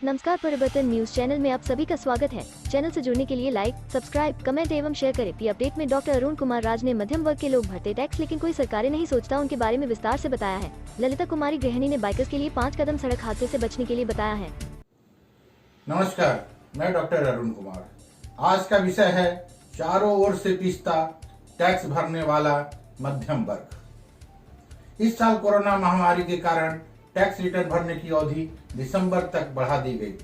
नमस्कार, परिवर्तन news channel में आप सभी का स्वागत है। चैनल से जुड़ने के लिए लाइक, सब्सक्राइब, कमेंट एवं शेयर करें। पी अपडेट में डॉक्टर अरुण कुमार राज ने मध्यम वर्ग के लोग भरते टैक्स लेकिन कोई सरकारें नहीं सोचता उनके बारे में विस्तार से बताया है। ललिता कुमारी गृहिणी ने बाइकर्स के लिए 5 कदम सड़क हादसे से बचने के लिए बताया है। नमस्कार, मैं डॉक्टर अरुण कुमार। आज का विषय है चारों ओर से पिसता टैक्स भरने वाला मध्यम वर्ग। इस साल कोरोना महामारी के कारण टैक्स रिटर्न भरने की अवधि दिसंबर तक बढ़ा दी गई,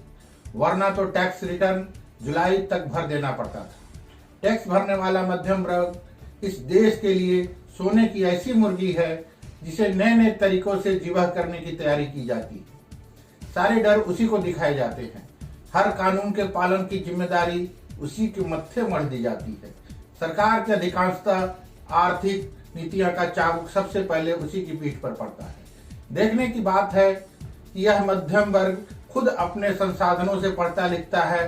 वरना तो टैक्स रिटर्न जुलाई तक भर देना पड़ता था। टैक्स भरने वाला मध्यम वर्ग इस देश के लिए सोने की ऐसी मुर्गी है जिसे नए नए तरीकों से जिबह करने की तैयारी की जाती है। सारे डर उसी को दिखाए जाते हैं। हर कानून के पालन की जिम्मेदारी उसी के मत्थे मढ़ दी जाती है। सरकार की अधिकांशतः आर्थिक नीतियों का चाबुक सबसे पहले उसी की पीठ पर पड़ता है। देखने की बात है कि यह मध्यम वर्ग खुद अपने संसाधनों से पढ़ता लिखता है।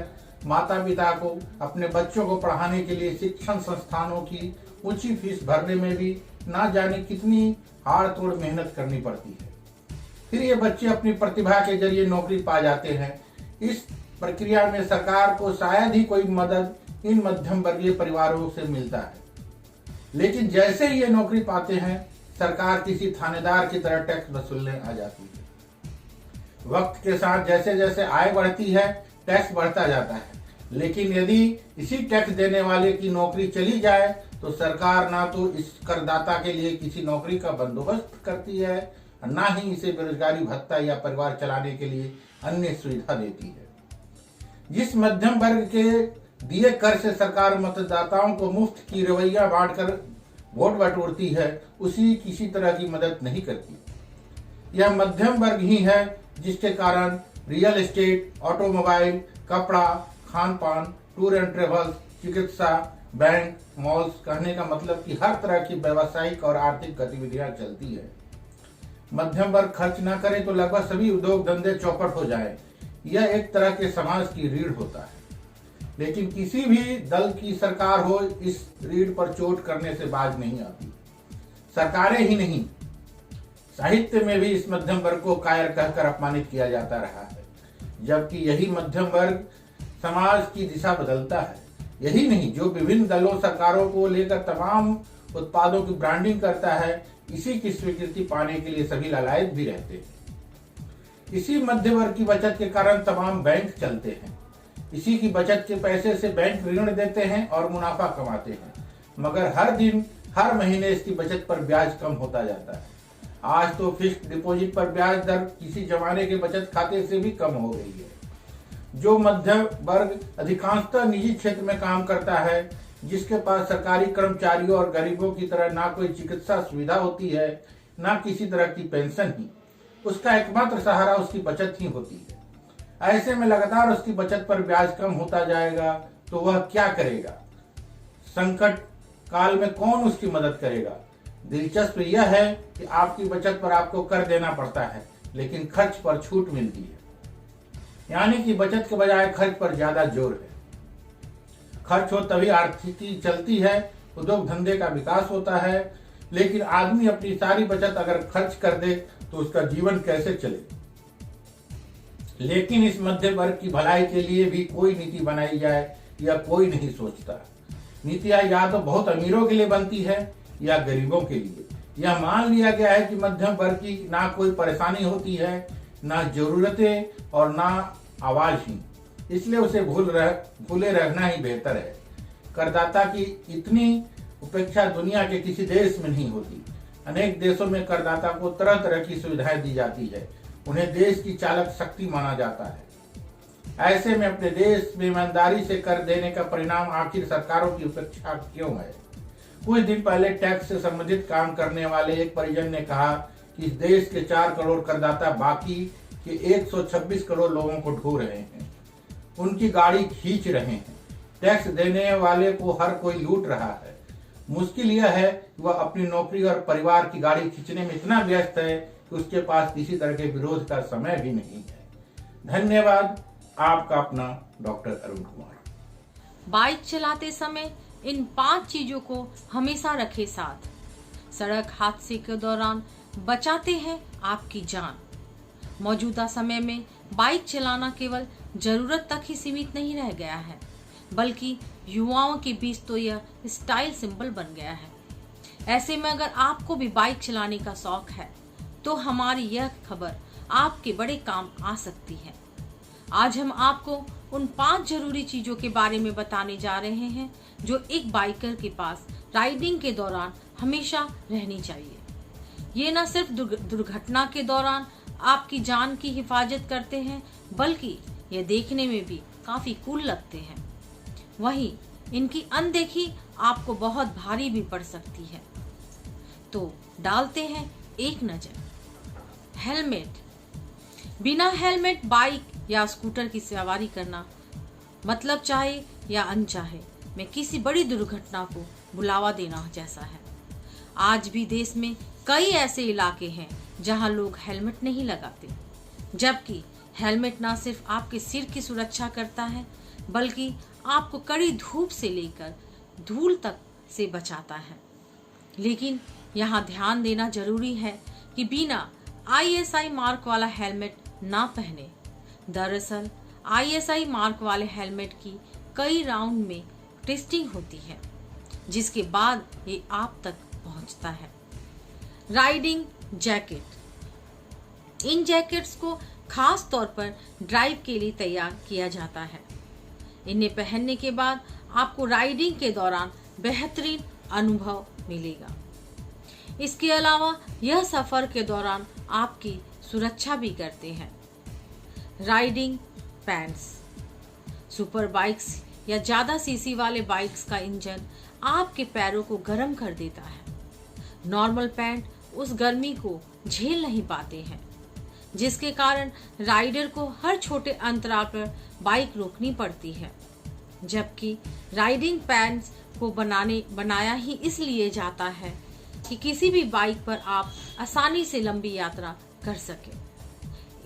माता पिता को अपने बच्चों को पढ़ाने के लिए शिक्षण संस्थानों की ऊंची फीस भरने में भी ना जाने कितनी हाड़ तोड़ मेहनत करनी पड़ती है। फिर ये बच्चे अपनी प्रतिभा के जरिए नौकरी पा जाते हैं। इस प्रक्रिया में सरकार को शायद ही कोई मदद इन मध्यम वर्गीय परिवारों से मिलता है, लेकिन जैसे ही ये नौकरी पाते हैं सरकार किसी थानेदार की तरह टैक्स वसूलने आ जाती है। वक्त के साथ जैसे जैसे आय बढ़ती है टैक्स बढ़ता जाता है, लेकिन यदि इसी टैक्स देने वाले की नौकरी चली जाए तो सरकार ना तो इस करदाता के लिए किसी नौकरी का बंदोबस्त करती है, ना ही इसे बेरोजगारी भत्ता या परिवार चलाने के लिए अन्य सुविधा देती है। जिस मध्यम वर्ग के दिए कर से सरकार मतदाताओं को मुफ्त की रवैया बांटकर वोट बटोरती है, उसी किसी तरह की मदद नहीं करती। यह मध्यम वर्ग ही है जिसके कारण रियल एस्टेट, ऑटोमोबाइल, कपड़ा, खान पान, टूर एंड ट्रेवल्स, चिकित्सा, बैंक, मॉल्स, कहने का मतलब कि हर तरह की व्यावसायिक और आर्थिक गतिविधियां चलती है। मध्यम वर्ग खर्च न करे तो लगभग सभी उद्योग धंधे चौपट हो जाए। यह एक तरह के समाज की रीढ़ होता है, लेकिन किसी भी दल की सरकार हो इस रीढ़ पर चोट करने से बाज नहीं आती। सरकारें ही नहीं, साहित्य में भी इस मध्यम वर्ग को कायर कहकर अपमानित किया जाता रहा है, जबकि यही मध्यम वर्ग समाज की दिशा बदलता है। यही नहीं, जो विभिन्न दलों सरकारों को लेकर तमाम उत्पादों की ब्रांडिंग करता है, इसी की स्वीकृति पाने के लिए सभी लालायत भी रहते हैं। इसी मध्य वर्ग की बचत के कारण तमाम बैंक चलते हैं। इसी की बचत के पैसे से बैंक ऋण देते हैं और मुनाफा कमाते हैं, मगर हर दिन हर महीने इसकी बचत पर ब्याज कम होता जाता है। आज तो फिक्स्ड डिपॉजिट पर ब्याज दर किसी जमाने के बचत खाते से भी कम हो गई है। जो मध्य वर्ग अधिकांशतः निजी क्षेत्र में काम करता है, जिसके पास सरकारी कर्मचारियों और गरीबों की तरह ना कोई चिकित्सा सुविधा होती है, ना किसी तरह की पेंशन ही, उसका एकमात्र सहारा उसकी बचत ही होती है। ऐसे में लगातार उसकी बचत पर ब्याज कम होता जाएगा तो वह क्या करेगा? संकट काल में कौन उसकी मदद करेगा? दिलचस्प यह है कि आपकी बचत पर आपको कर देना पड़ता है, लेकिन खर्च पर छूट मिलती है। यानी कि बचत के बजाय खर्च पर ज्यादा जोर है। खर्च हो तभी आर्थिकी चलती है, उद्योग धंधे का विकास होता है। लेकिन आदमी अपनी सारी बचत अगर खर्च कर दे तो उसका जीवन कैसे चले? लेकिन इस मध्य वर्ग की भलाई के लिए भी कोई नीति बनाई जाए या कोई नहीं सोचता। नीतियां या तो बहुत अमीरों के लिए बनती है या गरीबों के लिए। यह मान लिया गया है कि मध्यम वर्ग की ना कोई परेशानी होती है, ना जरूरतें और ना आवाज ही, इसलिए उसे भूले रहना ही बेहतर है। करदाता की इतनी उपेक्षा दुनिया के किसी देश में नहीं होती। अनेक देशों में करदाता को तरह तरह की सुविधाएं दी जाती है। उन्हें देश की चालक शक्ति माना जाता है। ऐसे में अपने देश में ईमानदारी से कर देने का परिणाम आखिर सरकारों की उपेक्षा क्यों है? कुछ दिन पहले टैक्स से संबंधित काम करने वाले एक परिजन ने कहा कि इस देश के 4 करोड़ करदाता बाकी के 126 करोड़ लोगों को ढो रहे हैं, उनकी गाड़ी खींच रहे हैं। टैक्स देने वाले को हर कोई लूट रहा है। मुश्किल यह है कि वह अपनी नौकरी और परिवार की गाड़ी खींचने में इतना व्यस्त है कि उसके पास किसी तरह के विरोध का समय भी नहीं है। धन्यवाद। आपका अपना डॉक्टर अरुण कुमार। बाइक चलाते समय इन 5 चीजों को हमेशा रखें साथ। सड़क हादसे के दौरान बचाते हैं आपकी जान। मौजूदा समय में बाइक चलाना केवल जरूरत तक ही सीमित नहीं रह गया है, बल्कि युवाओं के बीच तो यह स्टाइल सिंबल बन गया है। ऐसे में अगर आपको भी बाइक चलाने का शौक है तो हमारी यह खबर आपके बड़े काम आ सकती है। आज हम आपको उन 5 जरूरी चीजों के बारे में बताने जा रहे हैं जो एक बाइकर के पास राइडिंग के दौरान हमेशा रहनी चाहिए। ये न सिर्फ दुर्घटना के दौरान आपकी जान की हिफाजत करते हैं, बल्कि ये देखने में भी काफी कूल लगते हैं। वहीं इनकी अनदेखी आपको बहुत भारी भी पड़ सकती है। तो डालते हैं एक नजर। हेलमेट। बिना हेलमेट बाइक या स्कूटर की सवारी करना मतलब चाहे या अनचाहे में किसी बड़ी दुर्घटना को बुलावा देना जैसा है। आज भी देश में कई ऐसे इलाके हैं जहां लोग हेलमेट नहीं लगाते, जबकि हेलमेट न सिर्फ आपके सिर की सुरक्षा करता है, बल्कि आपको कड़ी धूप से लेकर धूल तक से बचाता है। लेकिन यहाँ ध्यान देना जरूरी है कि बिना ISI मार्क वाला हेलमेट ना पहने। दरअसल ISI मार्क वाले हेलमेट की कई राउंड में टेस्टिंग होती है, जिसके बाद ये आप तक पहुंचता है। Riding jacket. इन जैकेट्स को खास तौर पर ड्राइव के लिए तैयार किया जाता है। इन्हें पहनने के बाद आपको राइडिंग के दौरान बेहतरीन अनुभव मिलेगा। इसके अलावा यह सफर के दौरान आपकी सुरक्षा भी करते हैं। Riding pants. सुपर बाइक्स या ज्यादा सीसी वाले बाइक्स का इंजन आपके पैरों को गर्म कर देता है। नॉर्मल पैंट उस गर्मी को झेल नहीं पाते हैं, जिसके कारण राइडर को हर छोटे अंतराल पर बाइक रोकनी पड़ती है। जबकि राइडिंग पैंट्स को बनाया ही इसलिए जाता है कि किसी भी बाइक पर आप आसानी से लंबी यात्रा कर सके।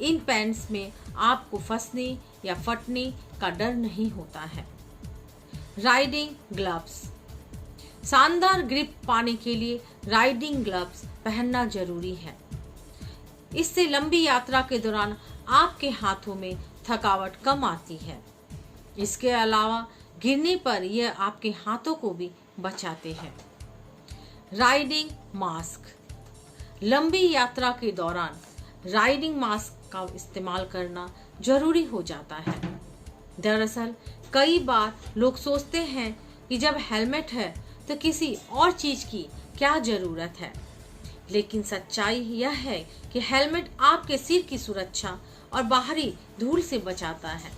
इन पैंट्स में आपको फंसने या फटने का डर नहीं होता है। Riding gloves. शानदार ग्रिप पाने के लिए राइडिंग ग्लव्स पहनना जरूरी है। इससे लंबी यात्रा के दौरान आपके हाथों में थकावट कम आती है। इसके अलावा गिरने पर यह आपके हाथों को भी बचाते हैं। Riding mask. लंबी यात्रा के दौरान राइडिंग मास्क का इस्तेमाल करना जरूरी हो जाता है। दरअसल कई बार लोग सोचते हैं कि जब हेलमेट है तो किसी और चीज की क्या जरूरत है, लेकिन सच्चाई यह है कि हेलमेट आपके सिर की सुरक्षा और बाहरी धूल से बचाता है,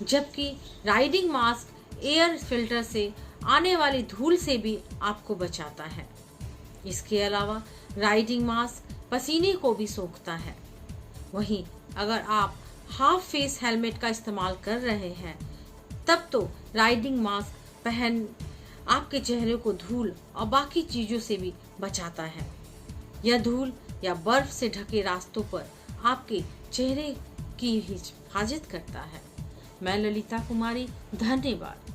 जबकि राइडिंग मास्क एयर फिल्टर से आने वाली धूल से भी आपको बचाता है। इसके अलावा राइडिंग मास्क पसीने को भी सोखता है। वहीं अगर आप हाफ फेस हेलमेट का इस्तेमाल कर रहे हैं, तब तो राइडिंग मास्क पहन आपके चेहरे को धूल और बाकी चीजों से भी बचाता है। यह धूल या बर्फ से ढके रास्तों पर आपके चेहरे की हिफाजत करता है। मैं ललिता कुमारी, धन्यवाद।